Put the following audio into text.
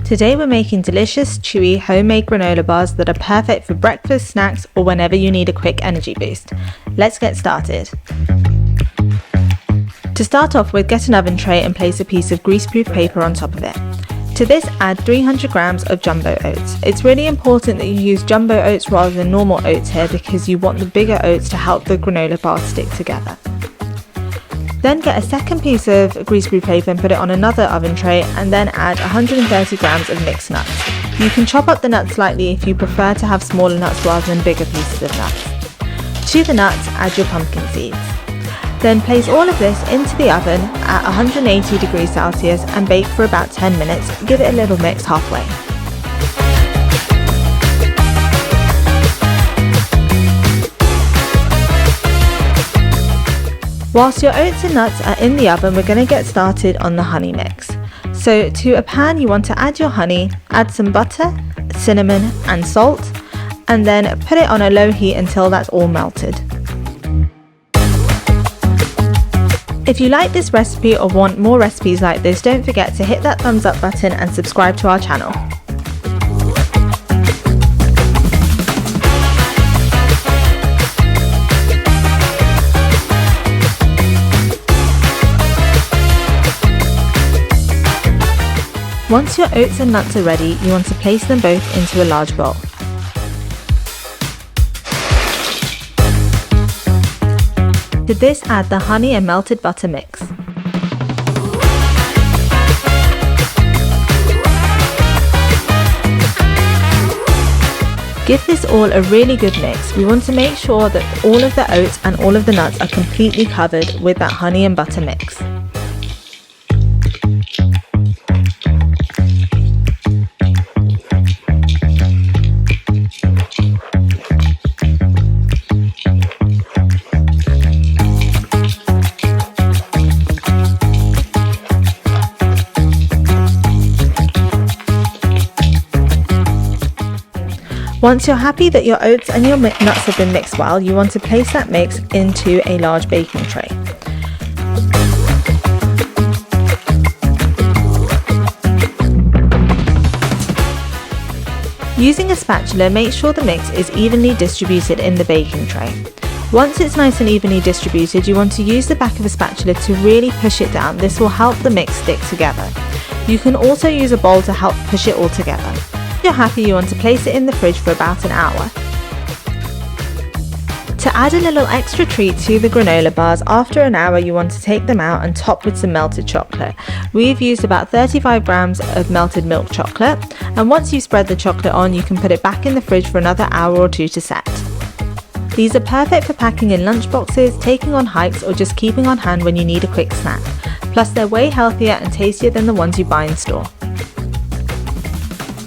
Today we're making delicious, chewy, homemade granola bars that are perfect for breakfast, snacks, or whenever you need a quick energy boost. Let's get started. To start off with, get an oven tray and place a piece of greaseproof paper on top of it. To this, add 300 grams of jumbo oats. It's really important that you use jumbo oats rather than normal oats here because you want the bigger oats to help the granola bar stick together. Then get a second piece of greaseproof paper and put it on another oven tray, and then add 130 grams of mixed nuts. You can chop up the nuts slightly if you prefer to have smaller nuts rather than bigger pieces of nuts. To the nuts, add your pumpkin seeds. Then place all of this into the oven at 180 degrees Celsius and bake for about 10 minutes. Give it a little mix halfway. Whilst your oats and nuts are in the oven, we're going to get started on the honey mix. So to a pan, you want to add your honey, add some butter, cinnamon and salt, and then put it on a low heat until that's all melted. If you like this recipe or want more recipes like this, don't forget to hit that thumbs up button and subscribe to our channel. Once your oats and nuts are ready, you want to place them both into a large bowl. To this, add the honey and melted butter mix. Give this all a really good mix. We want to make sure that all of the oats and all of the nuts are completely covered with that honey and butter mix. Once you're happy that your oats and your nuts have been mixed well, you want to place that mix into a large baking tray. Using a spatula, make sure the mix is evenly distributed in the baking tray. Once it's nice and evenly distributed, you want to use the back of a spatula to really push it down. This will help the mix stick together. You can also use a bowl to help push it all together. If you're happy, you want to place it in the fridge for about an hour. To add a little extra treat to the granola bars, after an hour you want to take them out and top with some melted chocolate. We've used about 35 grams of melted milk chocolate, and once you spread the chocolate on, you can put it back in the fridge for another hour or two to set. These are perfect for packing in lunch boxes, taking on hikes, or just keeping on hand when you need a quick snack. Plus they're way healthier and tastier than the ones you buy in store.